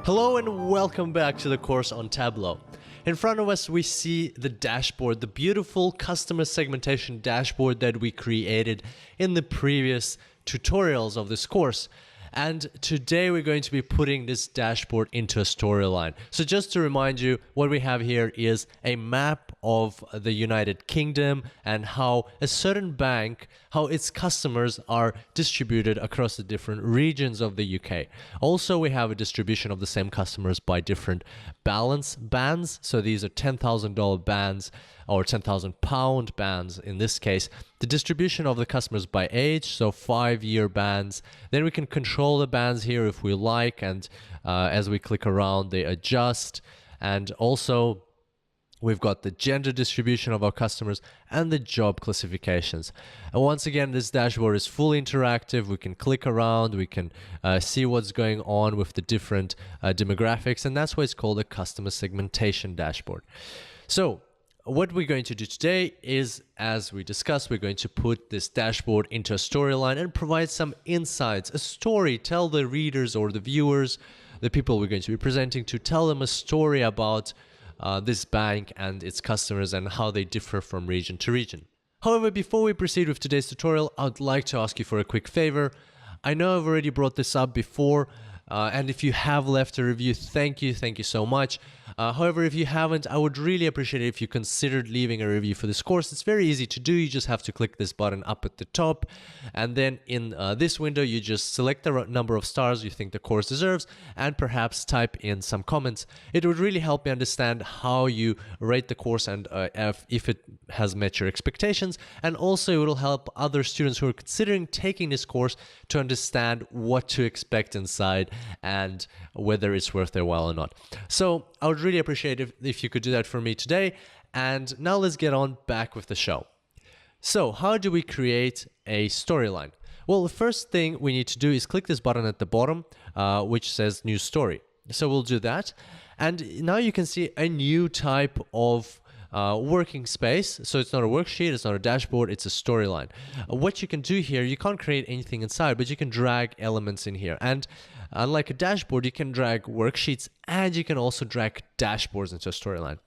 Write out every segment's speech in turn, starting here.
Hello and welcome back to the course on Tableau. In front of us we see the dashboard, the beautiful customer segmentation dashboard that we created in the previous tutorials of this course. And today we're going to be putting this dashboard into a storyline. So just to remind you, what we have here is a map of the United Kingdom and how a certain bank, how its customers are distributed across the different regions of the UK. Also, we have a distribution of the same customers by different balance bands. So these are $10,000 bands or £10,000 bands in this case. The distribution of the customers by age, so 5-year bands. Then we can control the bands here if we like, and as we click around, they adjust. And also, we've got the gender distribution of our customers and the job classifications. And once again, this dashboard is fully interactive. We can click around, we can see what's going on with the different demographics, and that's why it's called a customer segmentation dashboard. So what we're going to do today is, as we discussed, we're going to put this dashboard into a storyline and provide some insights, a story, tell the readers or the viewers, the people we're going to be presenting to, tell them a story about this bank and its customers and how they differ from region to region. However, before we proceed with today's tutorial, I'd like to ask you for a quick favor. I know I've already brought this up before, and if you have left a review, thank you so much. However, if you haven't, I would really appreciate it if you considered leaving a review for this course. It's very easy to do. You just have to click this button up at the top, and then in this window, you just select the number of stars you think the course deserves, and perhaps type in some comments. It would really help me understand how you rate the course and if it has met your expectations, and also it will help other students who are considering taking this course to understand what to expect inside and whether it's worth their while or not. So I would really appreciate it if you could do that for me today. And now let's get on back with the show. So how do we create a storyline? Well, the first thing we need to do is click this button at the bottom, which says new story. So we'll do that. And now you can see a new type of working space. So it's not a worksheet, it's not a dashboard, it's a storyline. What you can do here, you can't create anything inside, but you can drag elements in here. And unlike a dashboard, you can drag worksheets and you can also drag dashboards into a storyline.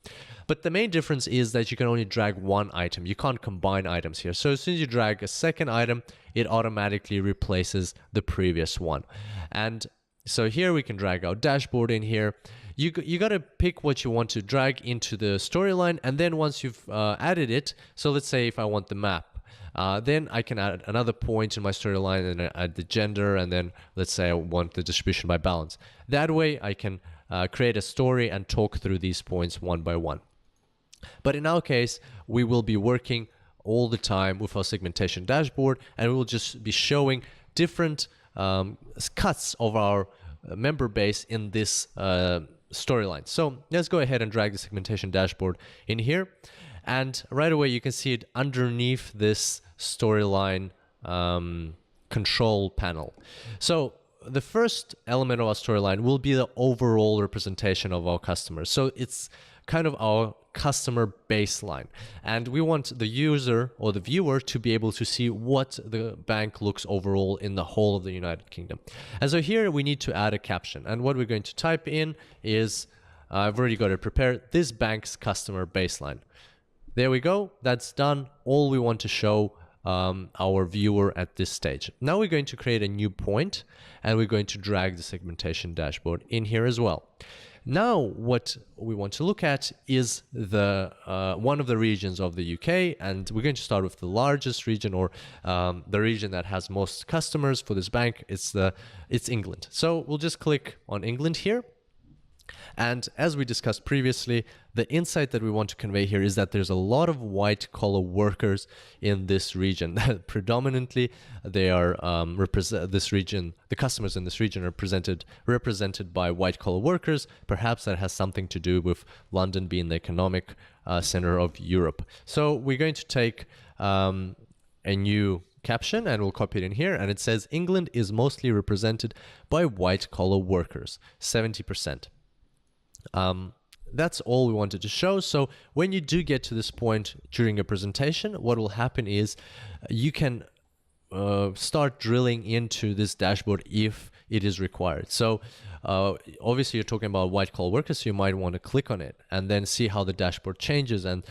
But the main difference is that you can only drag one item. You can't combine items here. So as soon as you drag a second item, it automatically replaces the previous one. And so here we can drag our dashboard in here. You got to pick what you want to drag into the storyline, and then once you've added it, so let's say if I want the map, then I can add another point in my storyline and add the gender, and then let's say I want the distribution by balance. That way I can create a story and talk through these points one by one. But in our case, we will be working all the time with our segmentation dashboard, and we will just be showing different cuts of our member base in this storyline. So let's go ahead and drag the segmentation dashboard in here. And right away, you can see it underneath this storyline control panel. So the first element of our storyline will be the overall representation of our customers. So it's kind of our customer baseline. And we want the user or the viewer to be able to see what the bank looks overall in the whole of the United Kingdom. And so here we need to add a caption. And what we're going to type in is, I've already got it prepared, this bank's customer baseline. There we go. That's done. All we want to show our viewer at this stage. Now we're going to create a new point, and we're going to drag the segmentation dashboard in here as well. Now what we want to look at is the one of the regions of the UK, and we're going to start with the largest region, or the region that has most customers for this bank. It's England. So we'll just click on England here. And as we discussed previously, the insight that we want to convey here is that there's a lot of white-collar workers in this region. Predominantly, they are this region. The customers in this region are represented by white-collar workers. Perhaps that has something to do with London being the economic center of Europe. So we're going to take a new caption and we'll copy it in here, and it says England is mostly represented by white-collar workers, 70%. That's all we wanted to show. So when you do get to this point during a presentation, what will happen is you can start drilling into this dashboard if it is required. So obviously you're talking about white collar workers, so you might want to click on it and then see how the dashboard changes, and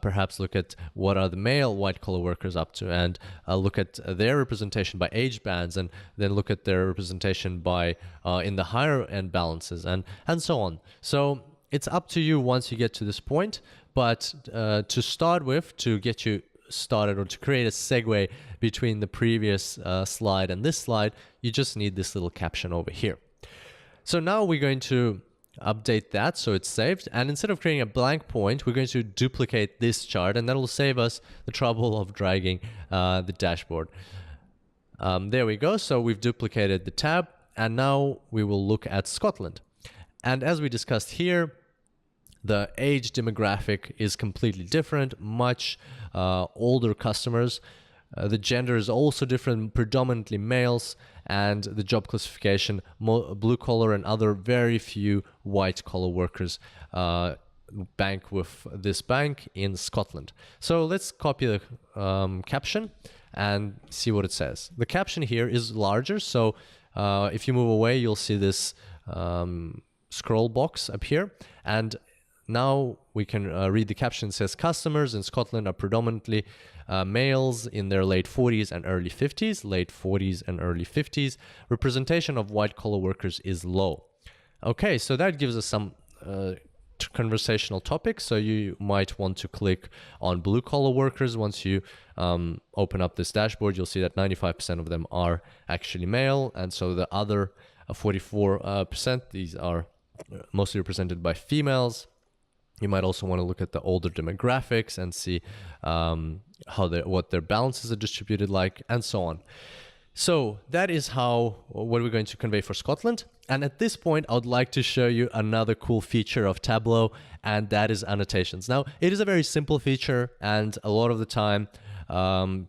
perhaps look at what are the male white collar workers up to, and look at their representation by age bands, and then look at their representation by in the higher end balances, and so on. So it's up to you once you get to this point, but to start with, to get you started or to create a segue between the previous slide and this slide, you just need this little caption over here. So now we're going to update that so it's saved, and instead of creating a blank point, we're going to duplicate this chart, and that will save us the trouble of dragging the dashboard. There we go. So we've duplicated the tab, and now we will look at Scotland. And as we discussed here, the age demographic is completely different, much older customers. The gender is also different, predominantly males, and the job classification, blue collar and other, very few white collar workers bank with this bank in Scotland. So let's copy the caption and see what it says. The caption here is larger, so if you move away, you'll see this scroll box up here, and now we can read the caption. It says customers in Scotland are predominantly males in their late 40s and early 50s, late 40s and early 50s. Representation of white collar workers is low. Okay, so that gives us some conversational topics. So you might want to click on blue collar workers. Once you open up this dashboard, you'll see that 95% of them are actually male, and so the other 44%, these are mostly represented by females. You might also want to look at the older demographics and see what their balances are distributed like, and so on. So that is what we're going to convey for Scotland. And at this point, I would like to show you another cool feature of Tableau, and that is annotations. Now, it is a very simple feature, and a lot of the time,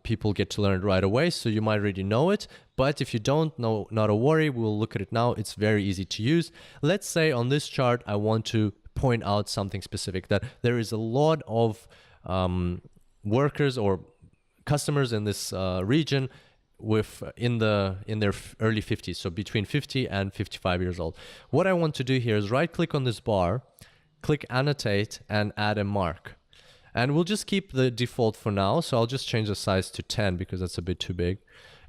people get to learn it right away, so you might already know it. But if you don't know, not a worry, we'll look at it now. It's very easy to use. Let's say on this chart, I want to point out something specific, that there is a lot of workers or customers in this region in their early 50s, so between 50 and 55 years old. What I want to do here is right click on this bar, click annotate, and add a mark. And we'll just keep the default for now, so I'll just change the size to 10 because that's a bit too big.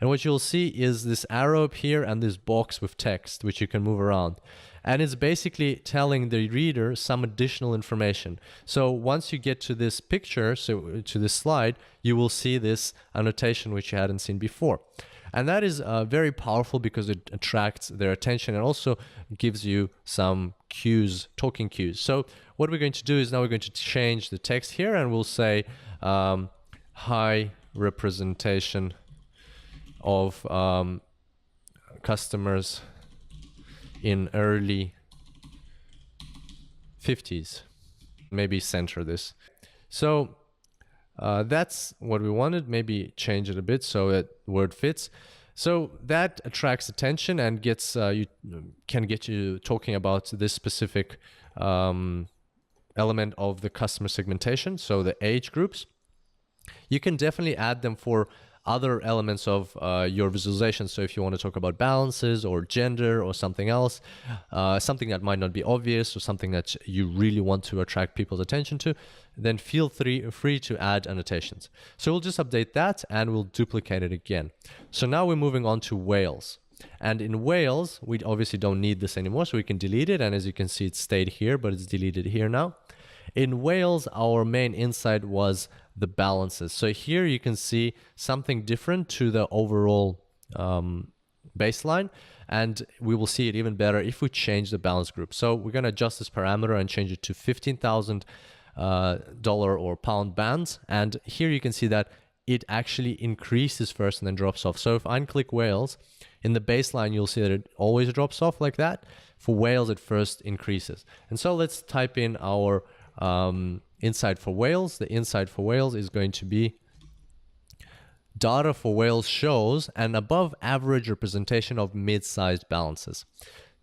And what you'll see is this arrow up here and this box with text, which you can move around. And it's basically telling the reader some additional information. So once you get to this picture, so to this slide, you will see this annotation which you hadn't seen before. And that is very powerful because it attracts their attention and also gives you some cues, talking cues. So what we're going to do is now we're going to change the text here, and we'll say high representation of customers in early 50s. Maybe center this. So that's what we wanted. Maybe change it a bit so that word fits. So that attracts attention and gets can get you talking about this specific element of the customer segmentation. So the age groups. You can definitely add them for other elements of your visualization. So if you want to talk about balances or gender or something else, something that might not be obvious or something that you really want to attract people's attention to, then feel free to add annotations. So we'll just update that and we'll duplicate it again. So now we're moving on to Wales. And in Wales, we obviously don't need this anymore, so we can delete it. And as you can see, it stayed here, but it's deleted here now. In Wales, our main insight was the balances. So here you can see something different to the overall baseline, and we will see it even better if we change the balance group. So we're going to adjust this parameter and change it to $15,000 or pound bands. And here you can see that it actually increases first and then drops off. So if I unclick Wales, in the baseline, you'll see that it always drops off like that. For Wales, it first increases. And so let's type in our insight for Wales. The insight for Wales is going to be data for Wales shows an above average representation of mid-sized balances.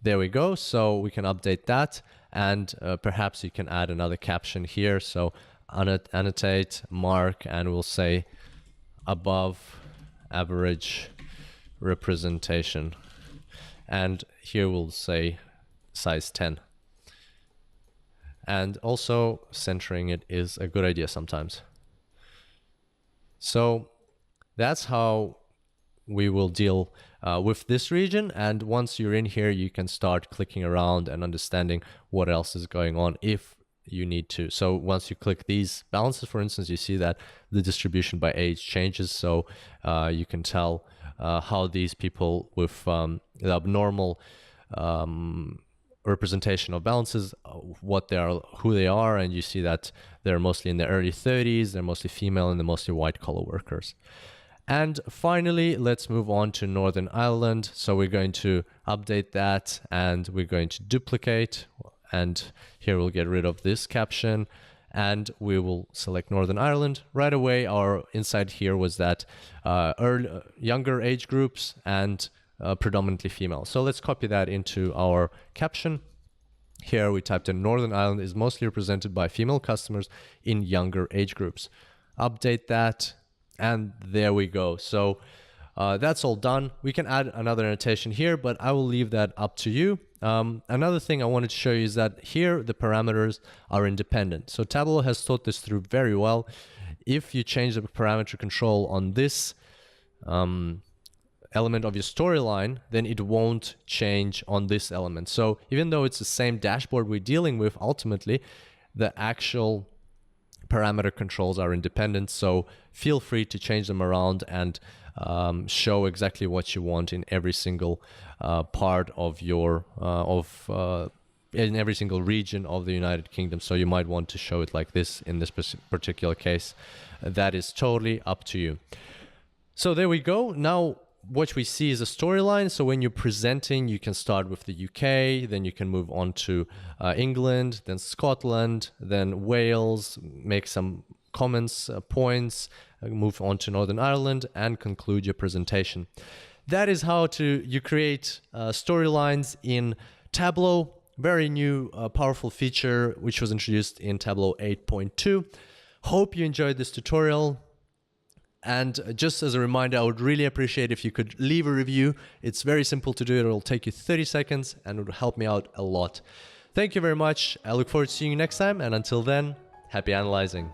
There we go. So we can update that, and perhaps you can add another caption here. So annotate, mark, and we'll say above average representation. And here we'll say size 10. And also centering it is a good idea sometimes. So that's how we will deal with this region. And once you're in here, you can start clicking around and understanding what else is going on if you need to. So once you click these balances, for instance, you see that the distribution by age changes. So you can tell how these people with the abnormal representation of balances, what they are, who they are, and you see that they're mostly in their early 30s, they're mostly female, and they're mostly white collar workers. And finally, let's move on to Northern Ireland. So we're going to update that, and we're going to duplicate, and here we'll get rid of this caption, and we will select Northern Ireland. Right away, our insight here was that younger age groups and predominantly female. So let's copy that into our caption. Here we typed in Northern Ireland is mostly represented by female customers in younger age groups. Update that, and there we go. So that's all done. We can add another annotation here, but I will leave that up to you. Another thing I wanted to show you is that here the parameters are independent. So Tableau has thought this through very well. If you change the parameter control on this element of your storyline, then it won't change on this element. So even though it's the same dashboard we're dealing with, ultimately, the actual parameter controls are independent. So feel free to change them around and show exactly what you want in every single part of your in every single region of the United Kingdom. So you might want to show it like this in this particular case. That is totally up to you. So there we go. Now what we see is a storyline. So when you're presenting, you can start with the UK, then you can move on to England, then Scotland, then Wales, make some comments, points, move on to Northern Ireland, and conclude your presentation. That is how you create storylines in Tableau. Very new, powerful feature, which was introduced in Tableau 8.2. Hope you enjoyed this tutorial. And just as a reminder, I would really appreciate if you could leave a review. It's very simple to do. It'll take you 30 seconds and it will help me out a lot. Thank you very much. I look forward to seeing you next time. And until then, happy analyzing.